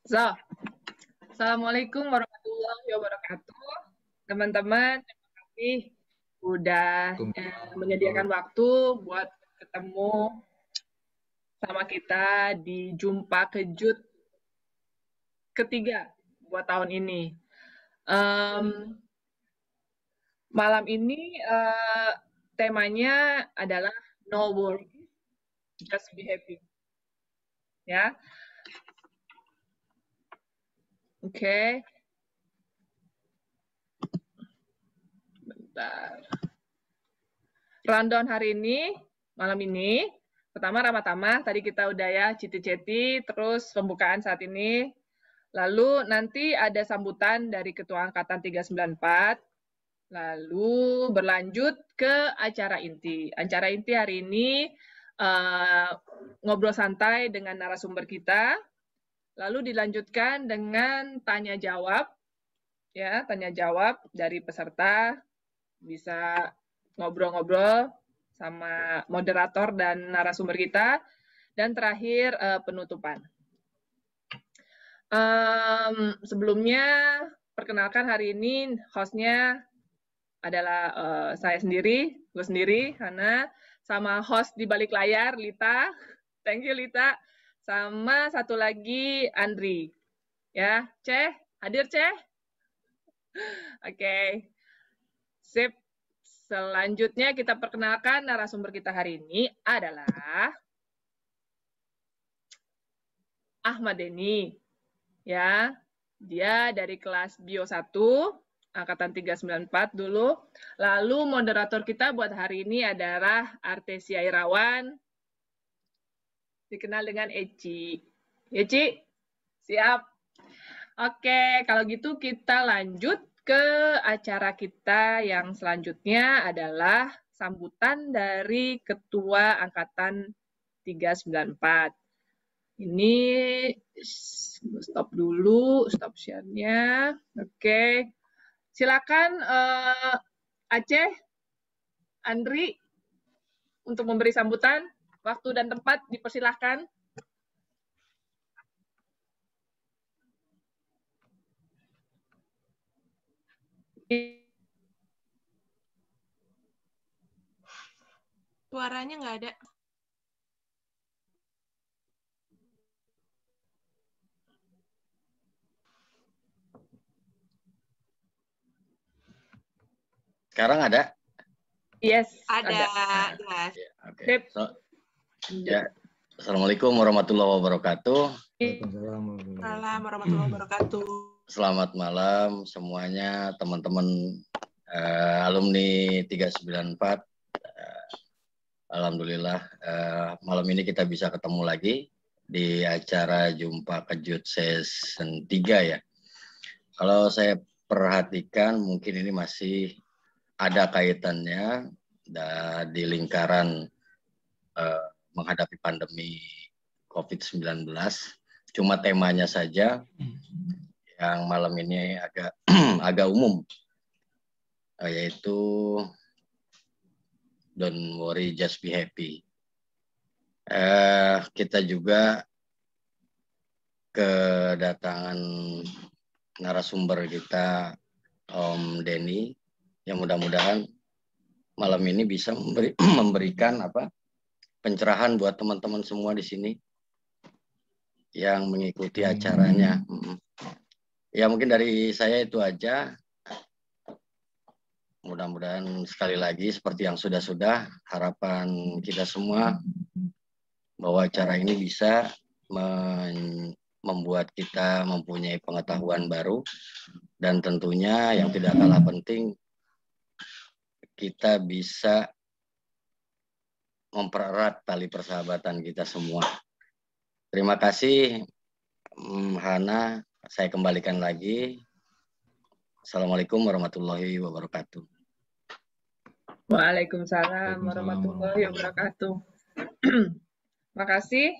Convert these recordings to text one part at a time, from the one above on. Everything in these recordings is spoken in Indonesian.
So, Assalamualaikum warahmatullahi wabarakatuh. Teman-teman, terima kasih udah menyediakan waktu buat ketemu sama kita di jumpa kejut ketiga buat tahun ini. Malam ini temanya adalah no worry, just be happy. Ya, oke. Bentar. Rundown hari ini, malam ini, pertama Ramatama, tadi kita udah ya citi-citi, terus pembukaan saat ini. Lalu nanti ada sambutan dari Ketua Angkatan 394, lalu berlanjut ke acara inti. Acara inti hari ini ngobrol santai dengan narasumber kita, lalu dilanjutkan dengan tanya jawab, ya tanya jawab dari peserta, bisa ngobrol-ngobrol sama moderator dan narasumber kita, dan terakhir penutupan. Sebelumnya, perkenalkan hari ini hostnya adalah saya sendiri, gue sendiri, Hana, sama host di balik layar, Lita. Thank you, Lita. Sama satu lagi, Andri. Ya, Ceh, hadir, Ceh? Oke. Sip. Selanjutnya kita perkenalkan narasumber kita hari ini adalah Ahmad Denny. Ya, dia dari kelas Bio 1, Angkatan 394 dulu. Lalu moderator kita buat hari ini adalah Artesia Irawan, dikenal dengan Eci. Eci, siap? Oke, kalau gitu kita lanjut ke acara kita yang selanjutnya adalah sambutan dari Ketua Angkatan 394. Ini stop dulu, stop share-nya. Oke. Silakan Aceh, Andri, untuk memberi sambutan. Waktu dan tempat dipersilahkan. Suaranya nggak ada. Sekarang ada? Yes, ada. Jelas. Ya, okay. Ya. Assalamualaikum warahmatullahi wabarakatuh. Waalaikumsalam warahmatullahi wabarakatuh. Selamat malam semuanya, teman-teman alumni 394. Alhamdulillah malam ini kita bisa ketemu lagi di acara Jumpa Kejut Season 3 ya. Kalau saya perhatikan mungkin ini masih ada kaitannya di lingkaran menghadapi pandemi COVID-19. Cuma temanya saja yang malam ini agak umum, yaitu don't worry, just be happy. Kita juga kedatangan narasumber kita, Om Denny, yang mudah-mudahan malam ini bisa memberikan pencerahan buat teman-teman semua di sini yang mengikuti acaranya. Ya mungkin dari saya itu aja. Mudah-mudahan sekali lagi seperti yang sudah-sudah, harapan kita semua bahwa acara ini bisa membuat kita mempunyai pengetahuan baru, dan tentunya yang tidak kalah penting, kita bisa mempererat tali persahabatan kita semua. Terima kasih, Hana. Saya kembalikan lagi. Assalamualaikum warahmatullahi wabarakatuh. Waalaikumsalam warahmatullahi wabarakatuh. Terima kasih,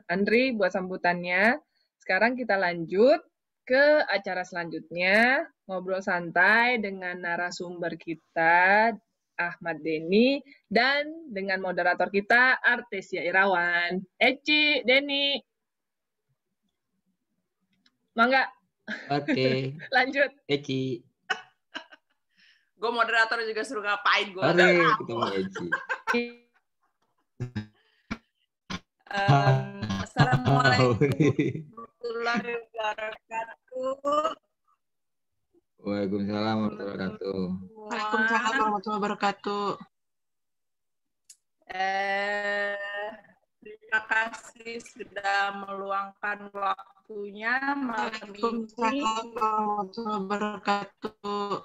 Andri, buat sambutannya. Sekarang kita lanjut ke acara selanjutnya, ngobrol santai dengan narasumber kita, Ahmad Denny, dan dengan moderator kita, Artesia Irawan. Eci, Denny. Mangga, Oke. lanjut. Eci. Gue moderator juga suruh ngapain gue. Oke, ketemu Eci. Assalamualaikum warahmatullahi wabarakatuh. Waalaikumsalam warahmatullahi wabarakatuh. Waalaikumsalam warahmatullahi wabarakatuh. Terima kasih sudah meluangkan waktunya malam ini. Waalaikumsalam warahmatullahi wabarakatuh.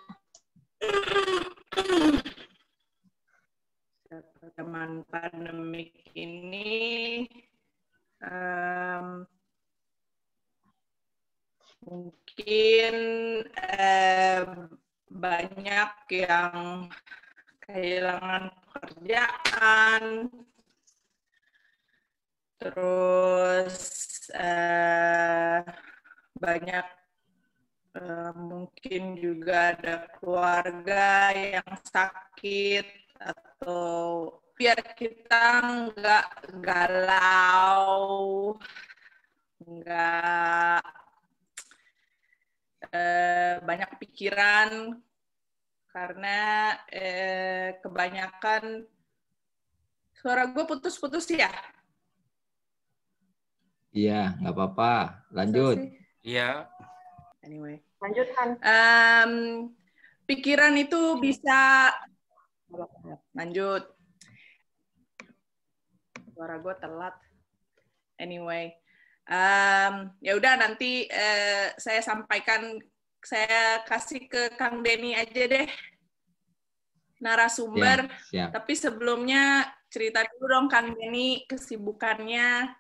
Teman pandemik ini mungkin banyak yang kehilangan pekerjaan, terus banyak mungkin juga ada keluarga yang sakit, atau biar kita nggak galau, nggak banyak pikiran, karena kebanyakan suara gue putus-putus ya. Iya, nggak apa-apa. Lanjut. Iya. Anyway. Lanjutkan. Pikiran itu bisa lanjut. Suara gue telat. Anyway, ya udah nanti saya sampaikan, saya kasih ke Kang Denny aja deh narasumber. Siap. Tapi sebelumnya cerita dulu dong Kang Denny kesibukannya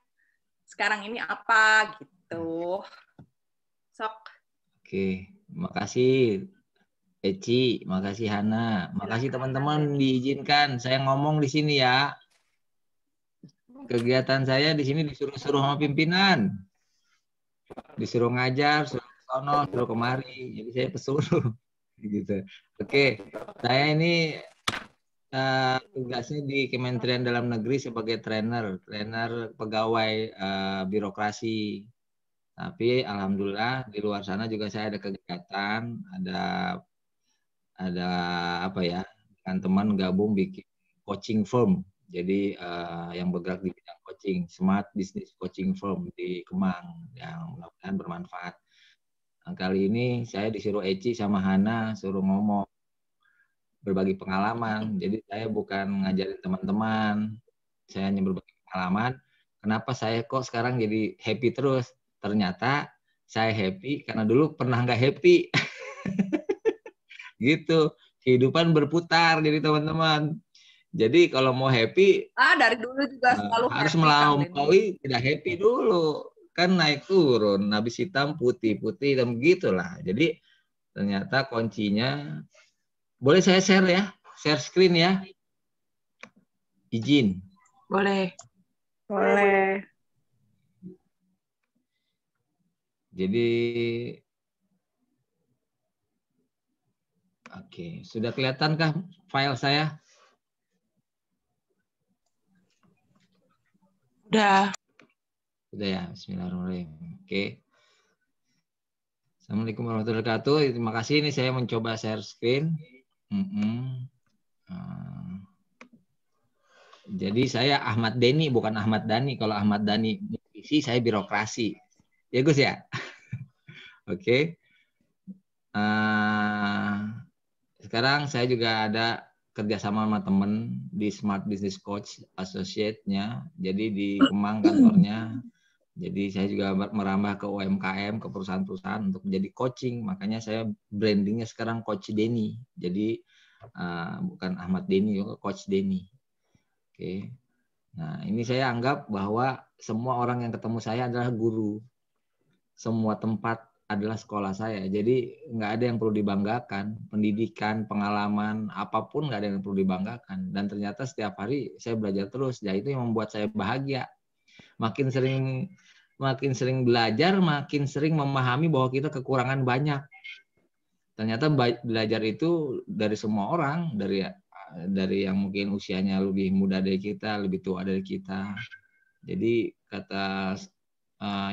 sekarang ini apa gitu. Sok. Oke, makasih Eci, makasih Hana, makasih teman-teman, diizinkan saya ngomong di sini ya. Kegiatan saya di sini disuruh-suruh sama pimpinan, disuruh ngajar, suruh ke sono, suruh kemari, jadi saya pesuruh gitu. Oke, saya ini tugasnya di Kementerian Dalam Negeri sebagai trainer pegawai birokrasi. Tapi alhamdulillah di luar sana juga saya ada kegiatan, ada apa ya, dengan teman gabung bikin coaching firm. Jadi yang bergerak di bidang coaching, Smart Business Coaching Firm di Kemang, yang mudah-mudahan bermanfaat. Nah, kali ini saya disuruh Eci sama Hana suruh ngomong, berbagi pengalaman. Jadi saya bukan ngajarin teman-teman, saya hanya berbagi pengalaman. Kenapa saya kok sekarang jadi happy terus? Ternyata saya happy karena dulu pernah nggak happy. Gitu. Kehidupan berputar jadi teman-teman. Jadi kalau mau happy, dari dulu juga selalu harus happy, melampaui tidak happy dulu. Kan naik turun, habis hitam putih, putih dan begitulah. Jadi ternyata kuncinya, boleh saya share ya? Share screen ya? Izin. Boleh. Boleh. Jadi, oke, sudah kelihatankah file saya? Udah. Sudah ya, bismillahirrahmanirrahim. Oke. Assalamualaikum warahmatullahi wabarakatuh. Terima kasih, ini saya mencoba share screen. Jadi saya Ahmad Denny, bukan Ahmad Dhani. Kalau Ahmad Dhani musisi, saya birokrasi. Ya Gus ya? Oke. Sekarang saya juga ada kerjasama sama teman di Smart Business Coach Associate-nya. Jadi di Kemang kantornya. Jadi saya juga merambah ke UMKM, ke perusahaan-perusahaan untuk menjadi coaching. Makanya saya brandingnya sekarang Coach Denny. Jadi bukan Ahmad Denny, Coach Denny. Oke. Nah, ini saya anggap bahwa semua orang yang ketemu saya adalah guru. Semua tempat adalah sekolah saya. Jadi nggak ada yang perlu dibanggakan. Pendidikan, pengalaman, apapun nggak ada yang perlu dibanggakan. Dan ternyata setiap hari saya belajar terus. Ya itu yang membuat saya bahagia. Makin sering belajar, makin sering memahami bahwa kita kekurangan banyak. Ternyata belajar itu dari semua orang, dari yang mungkin usianya lebih muda dari kita, lebih tua dari kita. Jadi kata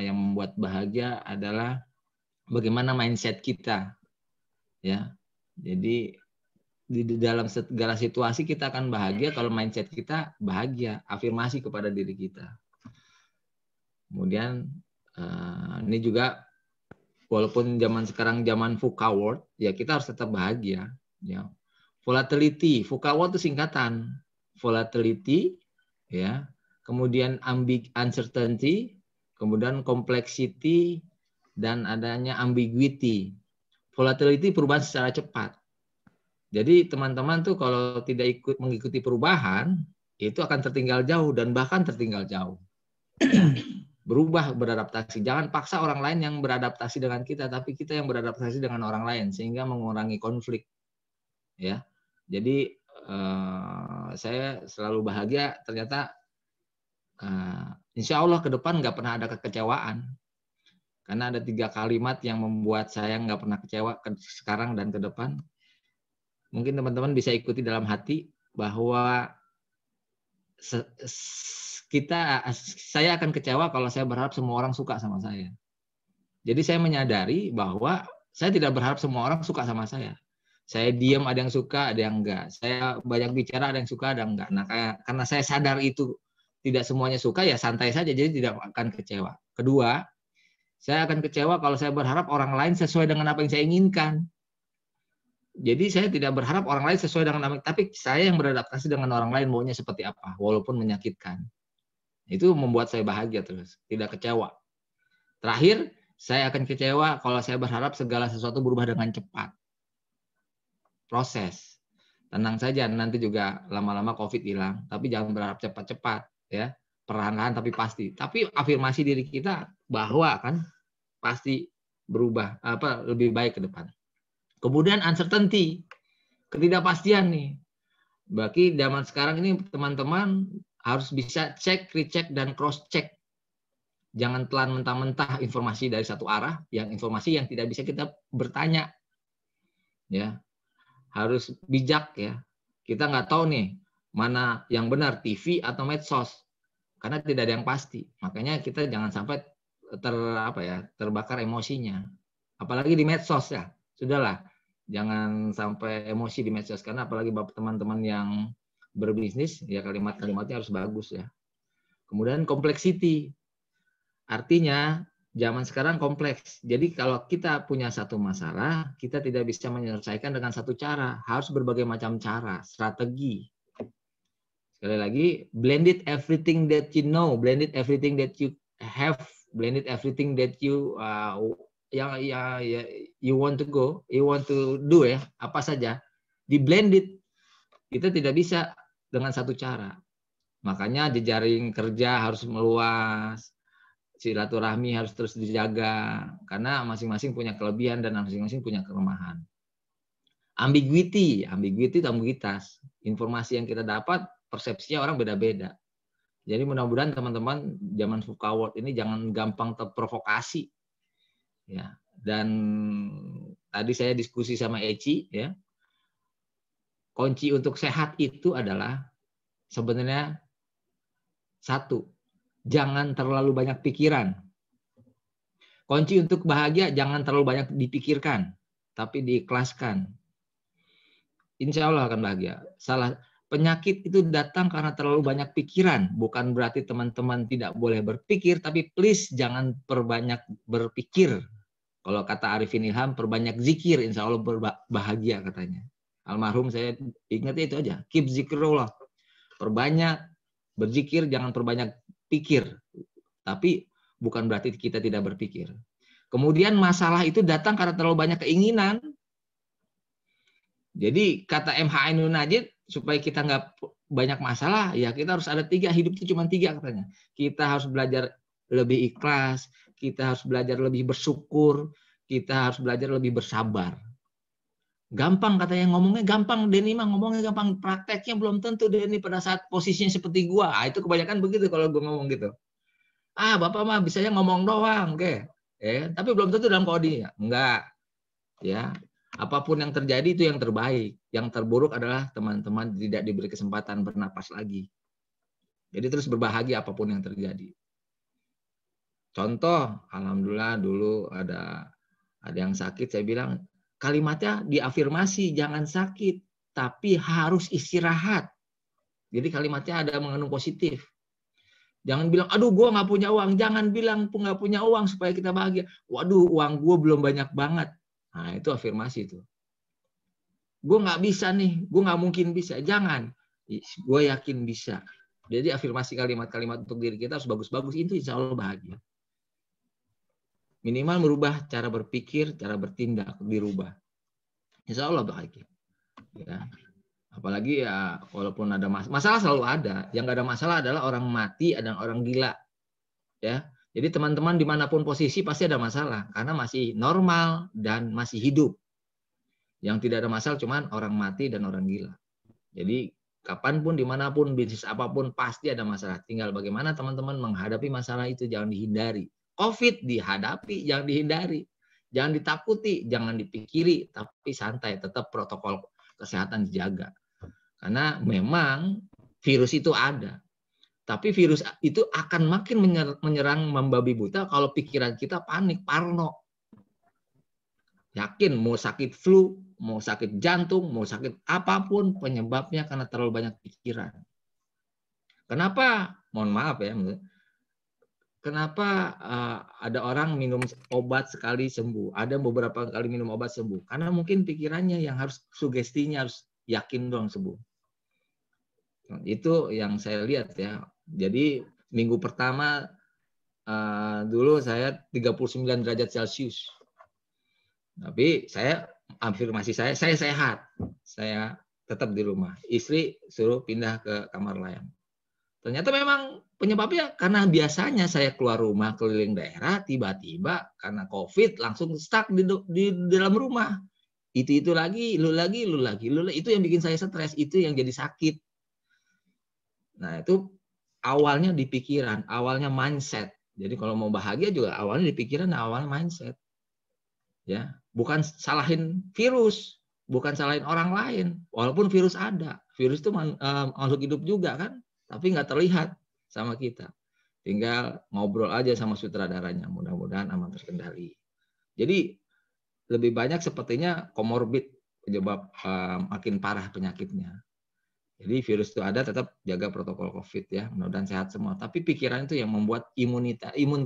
yang membuat bahagia adalah bagaimana mindset kita, ya. Jadi di dalam segala situasi kita akan bahagia kalau mindset kita bahagia, afirmasi kepada diri kita. Kemudian ini juga walaupun zaman sekarang zaman VUCA world, ya kita harus tetap bahagia. Ya. Volatility, VUCA world itu singkatan. Volatility, ya. Kemudian uncertainty, kemudian complexity, dan adanya ambiguity. Volatility perubahan secara cepat. Jadi teman-teman tuh kalau tidak mengikuti perubahan, itu akan tertinggal jauh dan bahkan tertinggal jauh. Ya. Berubah, beradaptasi. Jangan paksa orang lain yang beradaptasi dengan kita, tapi kita yang beradaptasi dengan orang lain sehingga mengurangi konflik. Ya, jadi saya selalu bahagia. Ternyata insya Allah ke depan nggak pernah ada kekecewaan. Karena ada 3 kalimat yang membuat saya nggak pernah kecewa sekarang dan ke depan. Mungkin teman-teman bisa ikuti dalam hati bahwa saya akan kecewa kalau saya berharap semua orang suka sama saya. Jadi saya menyadari bahwa saya tidak berharap semua orang suka sama saya. Saya diam, ada yang suka, ada yang enggak. Saya banyak bicara, ada yang suka, ada yang enggak. Nah, karena saya sadar itu tidak semuanya suka, ya santai saja, jadi tidak akan kecewa. Kedua, saya akan kecewa kalau saya berharap orang lain sesuai dengan apa yang saya inginkan. Jadi saya tidak berharap orang lain sesuai dengan apa, tapi saya yang beradaptasi dengan orang lain maunya seperti apa, walaupun menyakitkan. Itu membuat saya bahagia terus, tidak kecewa. Terakhir, saya akan kecewa kalau saya berharap segala sesuatu berubah dengan cepat. Proses. Tenang saja, nanti juga lama-lama COVID hilang, tapi jangan berharap cepat-cepat, ya. Perlahan-lahan tapi pasti. Tapi afirmasi diri kita bahwa kan pasti berubah, lebih baik ke depan. Kemudian uncertainty, ketidakpastian nih. Bagi zaman sekarang ini teman-teman harus bisa cek, recheck, dan cross-check. Jangan telan mentah-mentah informasi dari satu arah, yang informasi yang tidak bisa kita bertanya. Ya, harus bijak ya. Kita nggak tahu nih mana yang benar, TV atau medsos, karena tidak ada yang pasti. Makanya kita jangan sampai terbakar emosinya. Apalagi di medsos ya. Sudahlah, jangan sampai emosi di medsos, karena apalagi teman-teman yang berbisnis, ya kalimat-kalimatnya harus bagus ya. Kemudian complexity, artinya zaman sekarang kompleks. Jadi kalau kita punya satu masalah, kita tidak bisa menyelesaikan dengan satu cara, harus berbagai macam cara, strategi. Sekali lagi, blended everything that you know, blended everything that you have, blended everything that you you want to do ya, apa saja, di blended. Kita tidak bisa dengan satu cara. Makanya jejaring kerja harus meluas, silaturahmi harus terus dijaga, karena masing-masing punya kelebihan dan masing-masing punya kelemahan. Ambiguity itu ambiguitas. Informasi yang kita dapat, persepsinya orang beda-beda. Jadi mudah-mudahan teman-teman zaman VUCA world ini jangan gampang terprovokasi. Ya. Dan tadi saya diskusi sama Eci, ya. Kunci untuk sehat itu adalah sebenarnya satu, jangan terlalu banyak pikiran. Kunci untuk bahagia, jangan terlalu banyak dipikirkan, tapi diikhlaskan. Insya Allah akan bahagia. Penyakit itu datang karena terlalu banyak pikiran. Bukan berarti teman-teman tidak boleh berpikir, tapi please jangan perbanyak berpikir. Kalau kata Arifin Ilham, perbanyak zikir, insya Allah bahagia katanya. Almarhum saya ingatnya itu aja, keep zikrullah. Perbanyak berzikir, jangan perbanyak pikir. Tapi bukan berarti kita tidak berpikir. Kemudian masalah itu datang karena terlalu banyak keinginan. Jadi kata MH Ainun Najib, supaya kita nggak banyak masalah, ya kita harus ada 3, hidup itu cuma 3 katanya. Kita harus belajar lebih ikhlas, kita harus belajar lebih bersyukur, kita harus belajar lebih bersabar. Gampang katanya, ngomongnya gampang, Denny mah ngomongnya gampang, prakteknya belum tentu Denny pada saat posisinya seperti gua. Itu kebanyakan begitu kalau gua ngomong gitu. Bapak mah bisanya ngomong doang, oke. Tapi belum tentu dalam kondisinya. Enggak. Ya. Apapun yang terjadi itu yang terbaik. Yang terburuk adalah teman-teman tidak diberi kesempatan bernapas lagi. Jadi terus berbahagia apapun yang terjadi. Contoh, alhamdulillah dulu ada Ada yang sakit, saya bilang kalimatnya diafirmasi, jangan sakit, tapi harus istirahat. Jadi kalimatnya ada mengandung positif. Jangan bilang, aduh gue nggak punya uang. Jangan bilang nggak punya uang supaya kita bahagia. Waduh, uang gue belum banyak banget. Nah, itu afirmasi itu. Gue nggak bisa nih, gue nggak mungkin bisa. Jangan. Gue yakin bisa. Jadi afirmasi kalimat-kalimat untuk diri kita harus bagus-bagus. Itu insya Allah bahagia. Minimal merubah cara berpikir, cara bertindak, dirubah. Insya Allah bahagia. Ya. Apalagi ya walaupun ada masalah selalu ada. Yang nggak ada masalah adalah orang mati dan orang gila. Ya. Jadi teman-teman dimanapun posisi pasti ada masalah. Karena masih normal dan masih hidup. Yang tidak ada masalah cuman orang mati dan orang gila. Jadi kapanpun, dimanapun, bisnis apapun pasti ada masalah. Tinggal bagaimana teman-teman menghadapi masalah itu, jangan dihindari. COVID dihadapi, jangan dihindari. Jangan ditakuti, jangan dipikiri, tapi santai, tetap protokol kesehatan dijaga. Karena memang virus itu ada. Tapi virus itu akan makin menyerang membabi buta kalau pikiran kita panik, parno. Yakin mau sakit flu, mau sakit jantung, mau sakit apapun, penyebabnya karena terlalu banyak pikiran. Kenapa? Mohon maaf ya. Kenapa ada orang minum obat sekali sembuh, ada beberapa kali minum obat sembuh? Karena mungkin pikirannya yang harus, sugestinya harus yakin dong sembuh. Itu yang saya lihat ya. Jadi minggu pertama dulu saya 39 derajat Celcius. Tapi saya afirmasi saya sehat. Saya tetap di rumah. Istri suruh pindah ke kamar layang. Ternyata memang penyebabnya karena biasanya saya keluar rumah keliling daerah, tiba-tiba karena COVID langsung stuck di dalam rumah. Itu lagi, lu lagi. Itu yang bikin saya stres, itu yang jadi sakit. Nah, itu awalnya di pikiran, awalnya mindset. Jadi kalau mau bahagia juga awalnya di pikiran, awalnya mindset. Ya, bukan salahin virus, bukan salahin orang lain. Walaupun virus ada, virus itu makhluk hidup juga kan. Tapi nggak terlihat sama kita. Tinggal ngobrol aja sama sutradaranya. Mudah-mudahan aman terkendali. Jadi lebih banyak sepertinya komorbid penyebab makin parah penyakitnya. Jadi virus itu ada, tetap jaga protokol COVID ya. Mudah-mudahan sehat semua. Tapi pikiran itu yang membuat imun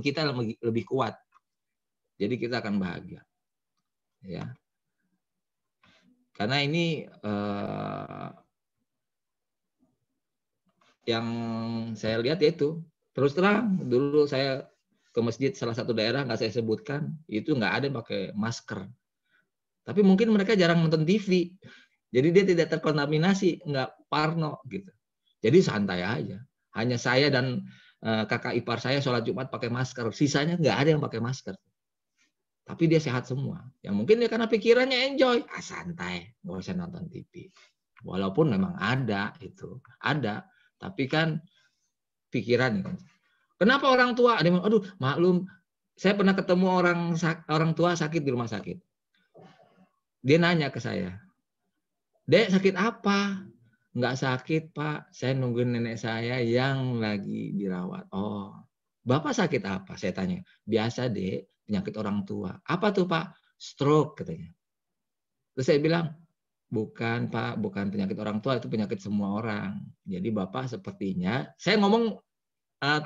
kita lebih kuat. Jadi kita akan bahagia. Ya. Karena ini yang saya lihat yaitu terus terang dulu saya ke masjid salah satu daerah nggak saya sebutkan itu nggak ada yang pakai masker, tapi mungkin mereka jarang nonton TV jadi dia tidak terkontaminasi, nggak parno gitu, jadi santai aja. Hanya saya dan kakak ipar saya sholat Jumat pakai masker, sisanya nggak ada yang pakai masker, tapi dia sehat semua. Yang mungkin dia karena pikirannya enjoy, santai, nggak usah nonton TV, walaupun memang ada itu ada. Tapi kan pikiran. Kenapa orang tua? Ada yang, aduh maklum, saya pernah ketemu orang tua sakit di rumah sakit. Dia nanya ke saya, Dek sakit apa? Nggak sakit Pak, saya nungguin nenek saya yang lagi dirawat. Oh, Bapak sakit apa? Saya tanya. Biasa Dek, penyakit orang tua. Apa tuh Pak? Stroke katanya. Terus saya bilang, bukan Pak, bukan penyakit orang tua, itu penyakit semua orang. Jadi Bapak sepertinya, saya ngomong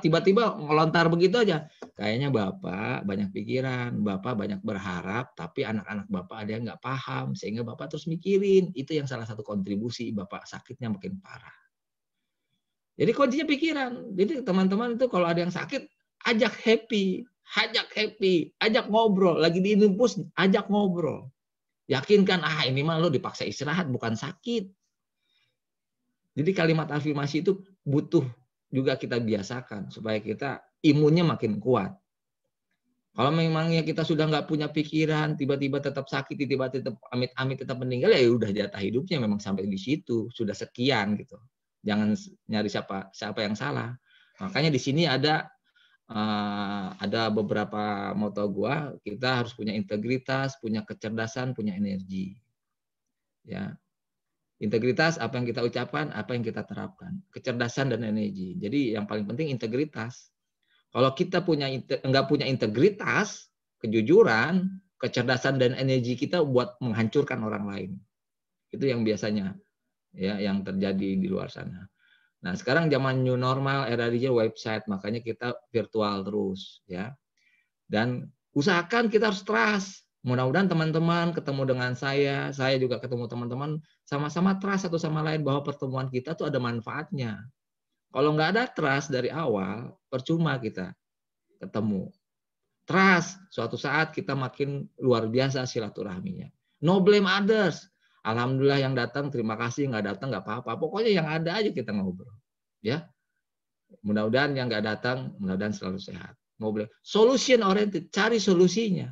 tiba-tiba ngelontar begitu aja. Kayaknya Bapak banyak pikiran, Bapak banyak berharap, tapi anak-anak Bapak ada yang nggak paham, sehingga Bapak terus mikirin. Itu yang salah satu kontribusi Bapak sakitnya makin parah. Jadi kuncinya pikiran. Jadi teman-teman itu kalau ada yang sakit, ajak happy, ajak ngobrol. Lagi di infus, ajak ngobrol. Yakinkan, ini mah lo dipaksa istirahat, bukan sakit. Jadi kalimat afirmasi itu butuh juga kita biasakan, supaya kita imunnya makin kuat. Kalau memangnya kita sudah nggak punya pikiran, tiba-tiba tetap sakit, tiba-tiba tetap amit-amit tetap meninggal, ya udah jatah hidupnya memang sampai di situ, sudah sekian gitu. Jangan nyari siapa yang salah. Makanya di sini ada beberapa moto gua, kita harus punya integritas, punya kecerdasan, punya energi. Ya. Integritas, apa yang kita ucapkan, apa yang kita terapkan. Kecerdasan dan energi. Jadi yang paling penting integritas. Kalau kita nggak punya integritas, kejujuran, kecerdasan dan energi kita buat menghancurkan orang lain. Itu yang biasanya ya yang terjadi di luar sana. Nah, sekarang zaman new normal, era digital, website, makanya kita virtual terus ya. Dan usahakan kita harus trust. Mudah-mudahan teman-teman ketemu dengan saya juga ketemu teman-teman, sama-sama trust satu sama lain bahwa pertemuan kita tuh ada manfaatnya. Kalau nggak ada trust dari awal, percuma kita ketemu. Trust, suatu saat kita makin luar biasa silaturahminya. No blame others. Alhamdulillah yang datang, terima kasih. Nggak datang, nggak apa-apa. Pokoknya yang ada aja kita ngobrol. Ya, mudah-mudahan yang nggak datang, mudah-mudahan selalu sehat. No blame. Solution oriented, cari solusinya.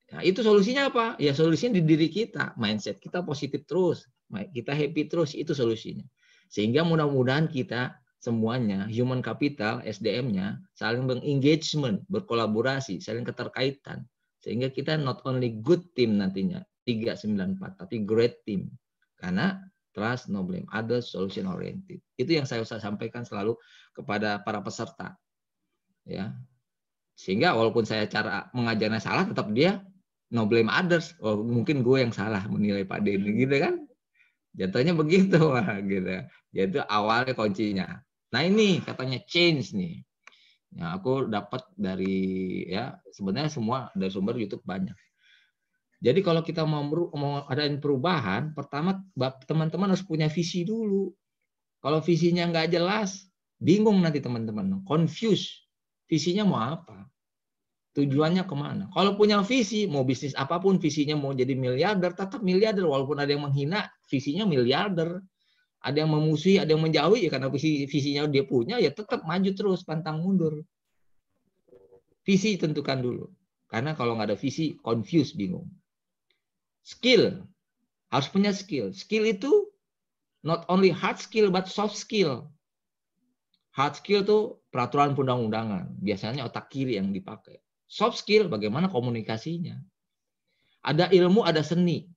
Nah, itu solusinya apa? Ya solusinya di diri kita, mindset kita positif terus, kita happy terus, itu solusinya. Sehingga mudah-mudahan kita semuanya, human capital, SDM-nya, saling mengengagement, berkolaborasi, saling keterkaitan. Sehingga kita not only good team nantinya, 394, tapi great team. Karena trust, no blame, others, solution oriented. Itu yang saya sampaikan selalu kepada para peserta. Ya. Sehingga walaupun saya cara mengajarnya salah, tetap dia no blame others. Oh, mungkin gue yang salah menilai Pak Denny gitu kan. Jatuhnya begitu gitu. Yaitu awalnya kuncinya. Nah, ini katanya change nih. Ya, aku dapat dari ya sebenarnya semua dari sumber YouTube banyak. Jadi kalau kita mau adain perubahan, pertama teman-teman harus punya visi dulu. Kalau visinya nggak jelas, bingung nanti teman-teman, confused. Visinya mau apa? Tujuannya kemana? Kalau punya visi, mau bisnis apapun, visinya mau jadi miliarder, tetap miliarder. Walaupun ada yang menghina, visinya miliarder. Ada yang memusuhi, ada yang menjauhi, ya karena visinya dia punya, ya tetap maju terus, pantang mundur. Visi tentukan dulu. Karena kalau nggak ada visi, confused, bingung. Skill. Harus punya skill. Skill itu not only hard skill, but soft skill. Hard skill itu peraturan perundang-undangan. Biasanya otak kiri yang dipakai. Soft skill, bagaimana komunikasinya. Ada ilmu, ada seni.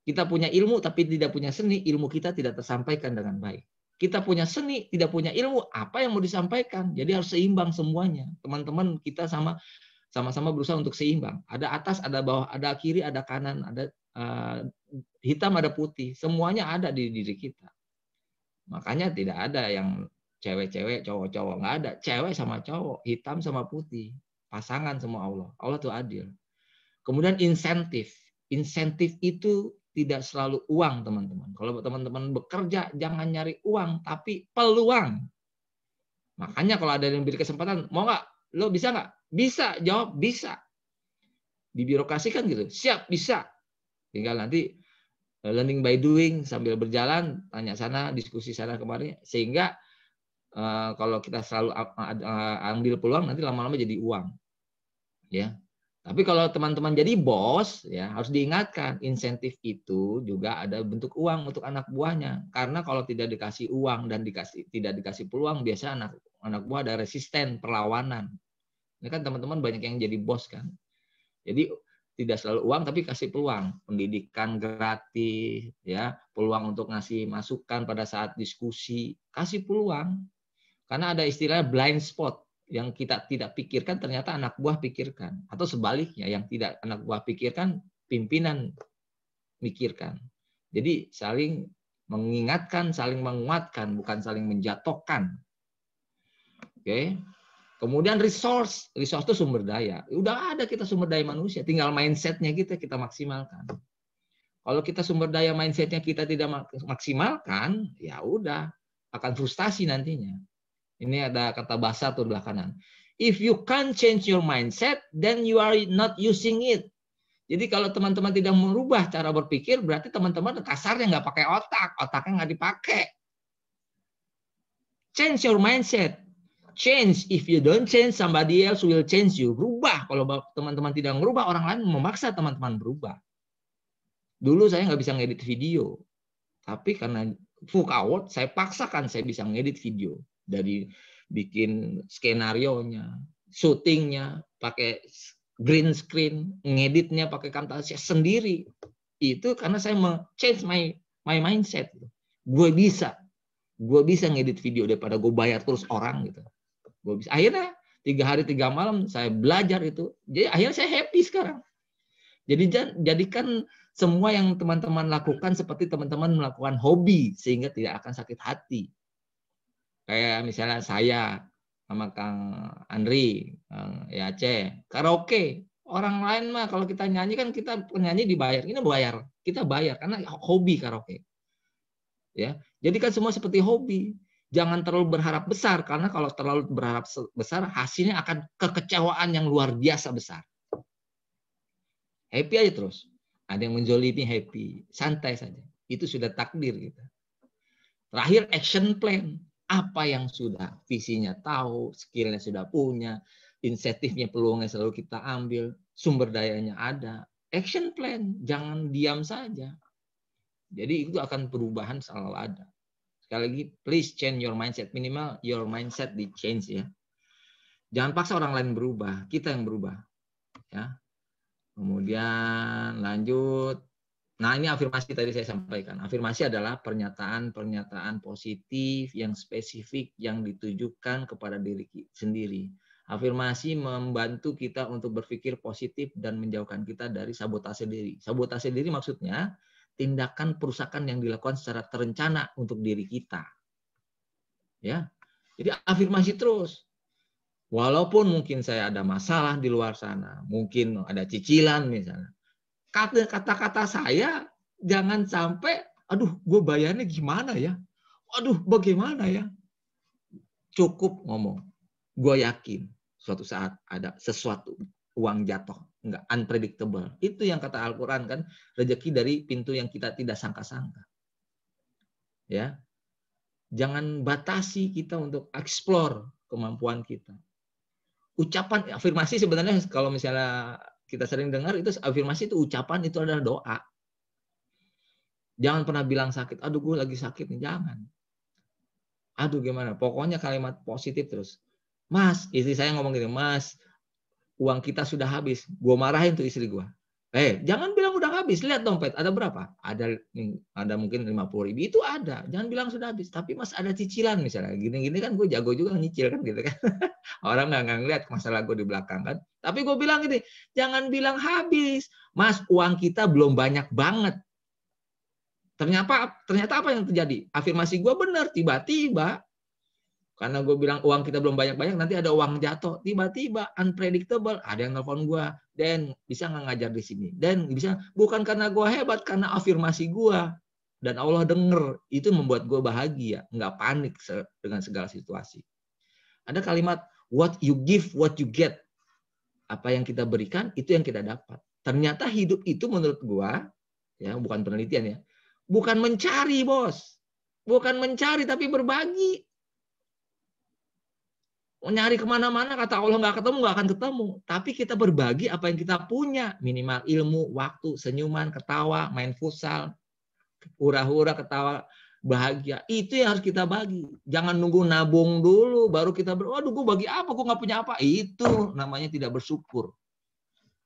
Kita punya ilmu, tapi tidak punya seni, ilmu kita tidak tersampaikan dengan baik. Kita punya seni, tidak punya ilmu, apa yang mau disampaikan? Jadi harus seimbang semuanya. Teman-teman kita sama-sama berusaha untuk seimbang. Ada atas, ada bawah, ada kiri, ada kanan, ada hitam, ada putih. Semuanya ada di diri kita. Makanya tidak ada yang cewek-cewek, cowok-cowok. Nggak ada. Cewek sama cowok, hitam sama putih. Pasangan semua Allah. Allah itu adil. Kemudian insentif. Insentif itu tidak selalu uang, teman-teman. Kalau teman-teman bekerja, jangan nyari uang, tapi peluang. Makanya kalau ada yang beri kesempatan, mau nggak? Lo bisa nggak? Bisa. Jawab, bisa. Di birokrasi kan gitu. Siap, bisa. Tinggal nanti learning by doing, sambil berjalan, tanya sana, diskusi sana kemarin. Sehingga kalau kita selalu ambil peluang, nanti lama-lama jadi uang. Ya, tapi kalau teman-teman jadi bos, ya harus diingatkan insentif itu juga ada bentuk uang untuk anak buahnya. Karena kalau tidak dikasih uang dan tidak dikasih peluang, biasa anak buah ada resisten, perlawanan. Ini kan teman-teman banyak yang jadi bos kan. Jadi tidak selalu uang, tapi kasih peluang, pendidikan gratis, ya peluang untuk ngasih masukan pada saat diskusi, kasih peluang. Karena ada istilahnya blind spot. Yang kita tidak pikirkan ternyata anak buah pikirkan, atau sebaliknya yang tidak anak buah pikirkan pimpinan mikirkan. Jadi saling mengingatkan, saling menguatkan, bukan saling menjatuhkan. Oke. Kemudian resource itu sumber daya. Udah ada kita sumber daya manusia, tinggal mindsetnya kita maksimalkan. Kalau kita sumber daya mindsetnya kita tidak maksimalkan, ya udah akan frustasi nantinya. Ini ada kata bahasa tuh belah kanan. If you can't change your mindset, then you are not using it. Jadi kalau teman-teman tidak merubah cara berpikir, berarti teman-teman kasarnya nggak pakai otak, otaknya nggak dipakai. Change your mindset. Change. If you don't change, somebody else will change you. Rubah. Kalau teman-teman tidak merubah, orang lain memaksa teman-teman berubah. Dulu saya nggak bisa ngedit video, tapi karena full award, saya paksakan saya bisa ngedit video. Dari bikin skenarionya, syutingnya, pakai green screen, ngeditnya pakai Camtasia sendiri. Itu karena saya change my mindset. Gue bisa ngedit video daripada gue bayar terus orang gitu. Gue bisa. Akhirnya 3 hari 3 malam saya belajar itu. Jadi akhirnya saya happy sekarang. Jadi jadikan semua yang teman-teman lakukan seperti teman-teman melakukan hobi sehingga tidak akan sakit hati. Kayak misalnya saya sama Kang Andri, Kang Yace, karaoke. Orang lain mah kalau kita nyanyi kan kita penyanyi dibayar. Ini bayar, kita bayar karena hobi karaoke. Ya, jadikan semua seperti hobi. Jangan terlalu berharap besar karena kalau terlalu berharap besar hasilnya akan kekecewaan yang luar biasa besar. Happy aja terus. Ada yang menjolimi happy, santai saja. Itu sudah takdir kita. Terakhir action plan. Apa yang sudah visinya tahu, skillnya sudah punya, insentifnya peluangnya selalu kita ambil, sumber dayanya ada. Action plan, jangan diam saja. Jadi itu akan perubahan selalu ada. Sekali lagi, please change your mindset. Minimal your mindset di change ya. Jangan paksa orang lain berubah, kita yang berubah. Ya. Kemudian lanjut. Nah, ini afirmasi tadi saya sampaikan. Afirmasi adalah pernyataan-pernyataan positif yang spesifik yang ditujukan kepada diri sendiri. Afirmasi membantu kita untuk berpikir positif dan menjauhkan kita dari sabotase diri. Sabotase diri maksudnya tindakan perusakan yang dilakukan secara terencana untuk diri kita. Ya. Jadi afirmasi terus. Walaupun mungkin saya ada masalah di luar sana, mungkin ada cicilan misalnya. Kata-kata saya jangan sampai, aduh, gue bayarnya gimana ya? Aduh, bagaimana ya? Cukup ngomong. Gue yakin suatu saat ada sesuatu, uang jatuh, enggak unpredictable. Itu yang kata Al-Quran kan, rezeki dari pintu yang kita tidak sangka-sangka. Ya, jangan batasi kita untuk explore kemampuan kita. Ucapan afirmasi sebenarnya kalau misalnya kita sering dengar itu afirmasi itu ucapan itu adalah doa. Jangan pernah bilang sakit, aduh gue lagi sakit nih, jangan. Aduh gimana, pokoknya kalimat positif terus. Mas, istri saya ngomong gini, Mas, uang kita sudah habis. Gue marahin tuh istri gue. Jangan bilang udah habis, lihat dompet, ada berapa? Ada mungkin 50.000, itu ada. Jangan bilang sudah habis, tapi Mas ada cicilan misalnya. Gini-gini kan gue jago juga nyicil kan gitu kan. Orang nggak ngeliat masalah gue di belakang kan. Tapi gue bilang gini, jangan bilang habis. Mas, uang kita belum banyak banget. Ternyata apa yang terjadi? Afirmasi gue benar, tiba-tiba. Karena gue bilang uang kita belum banyak-banyak, nanti ada uang jatuh. Tiba-tiba, unpredictable. Ada yang nelfon gue, Dan, bisa nggak ngajar di sini? Dan, bisa. Bukan karena gue hebat, karena afirmasi gue. Dan Allah denger. Itu membuat gue bahagia. Nggak panik dengan segala situasi. Ada kalimat, what you give, what you get. Apa yang kita berikan, itu yang kita dapat. Ternyata hidup itu menurut gue, ya bukan penelitian ya, bukan mencari, bos. Bukan mencari, tapi berbagi. Nyari kemana-mana, kata Allah nggak akan ketemu. Tapi kita berbagi apa yang kita punya. Minimal ilmu, waktu, senyuman, ketawa, main futsal, hura-hura, ketawa, bahagia. Itu yang harus kita bagi. Jangan nunggu nabung dulu, baru kita waduh gue bagi apa, gue nggak punya apa. Itu namanya tidak bersyukur.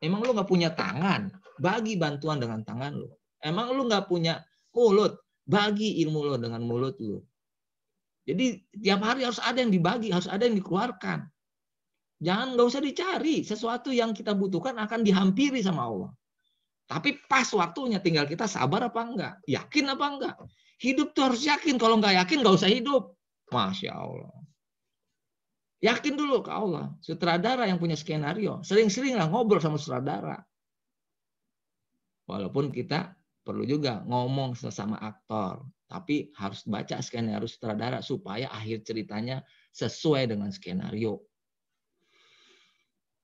Emang lu nggak punya tangan? Bagi bantuan dengan tangan lu. Emang lu nggak punya mulut? Bagi ilmu lu dengan mulut lu. Jadi tiap hari harus ada yang dibagi, harus ada yang dikeluarkan. Nggak usah dicari. Sesuatu yang kita butuhkan akan dihampiri sama Allah. Tapi pas waktunya tinggal kita sabar apa enggak. Yakin apa enggak. Hidup tuh harus yakin. Kalau nggak yakin nggak usah hidup. Masya Allah. Yakin dulu ke Allah. Sutradara yang punya skenario. Sering-seringlah ngobrol sama sutradara. Walaupun kita perlu juga ngomong sesama aktor. Tapi harus baca skenario sutradara supaya akhir ceritanya sesuai dengan skenario.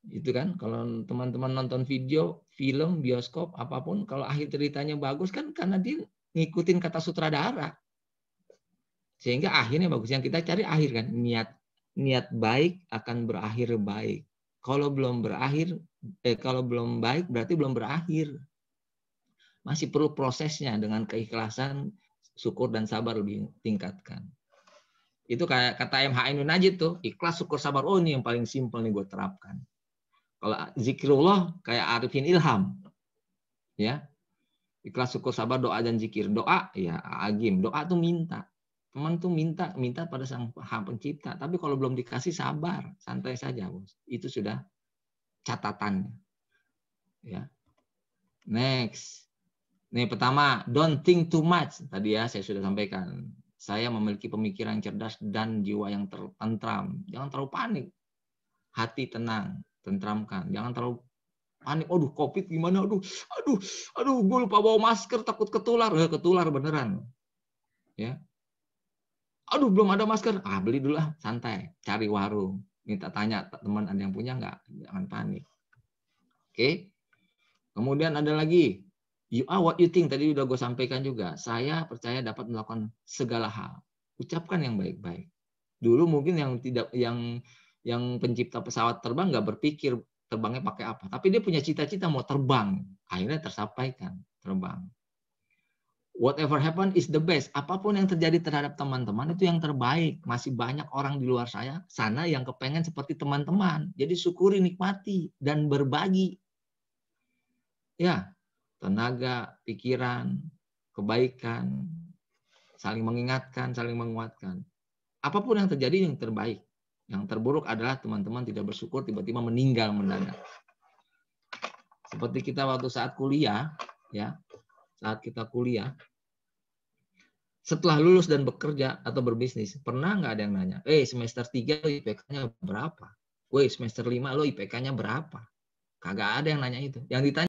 Itu kan kalau teman-teman nonton video, film, bioskop, apapun, kalau akhir ceritanya bagus kan karena dia ngikutin kata sutradara. Sehingga akhirnya bagus. Yang kita cari akhir kan, niat baik akan berakhir baik. Kalau belum baik berarti belum berakhir. Masih perlu prosesnya dengan keikhlasan, syukur dan sabar lebih tingkatkan. Itu kayak kata MH Ainun Najib tuh, ikhlas, syukur, sabar. Oh ini yang paling simpel nih gue terapkan. Kalau zikrullah kayak Arifin Ilham. Ya. Ikhlas, syukur, sabar, doa dan zikir. Doa ya agim, doa tuh minta. Teman tuh minta pada Sang Pencipta, tapi kalau belum dikasih sabar, santai saja, Bos. Itu sudah catatannya. Ya. Next. Nih pertama, don't think too much. Tadi ya saya sudah sampaikan. Saya memiliki pemikiran cerdas dan jiwa yang tentram. Jangan terlalu panik. Hati tenang, tentramkan. Jangan terlalu panik. Aduh, COVID gimana? Aduh, gue lupa bawa masker, takut ketular. Ketular beneran. Ya. Aduh, belum ada masker. Beli dulu lah, santai. Cari warung. Minta tanya teman ada yang punya nggak? Jangan panik. Oke. Kemudian ada lagi. You are what you think. Tadi udah gue sampaikan juga. Saya percaya dapat melakukan segala hal. Ucapkan yang baik-baik. Dulu mungkin yang pencipta pesawat terbang nggak berpikir terbangnya pakai apa. Tapi dia punya cita-cita mau terbang. Akhirnya tersampaikan terbang. Whatever happen is the best. Apapun yang terjadi terhadap teman-teman itu yang terbaik. Masih banyak orang di luar sana yang kepengen seperti teman-teman. Jadi syukuri, nikmati, dan berbagi. Ya, tenaga, pikiran, kebaikan, saling mengingatkan, saling menguatkan. Apapun yang terjadi yang terbaik. Yang terburuk adalah teman-teman tidak bersyukur, tiba-tiba meninggal mendadak. Seperti kita waktu saat kuliah, ya. Saat kita kuliah, setelah lulus dan bekerja atau berbisnis, pernah nggak ada yang nanya, semester 3 lo IPK-nya berapa? Semester 5 lo IPK-nya berapa? Kagak ada yang nanya itu. Yang ditanya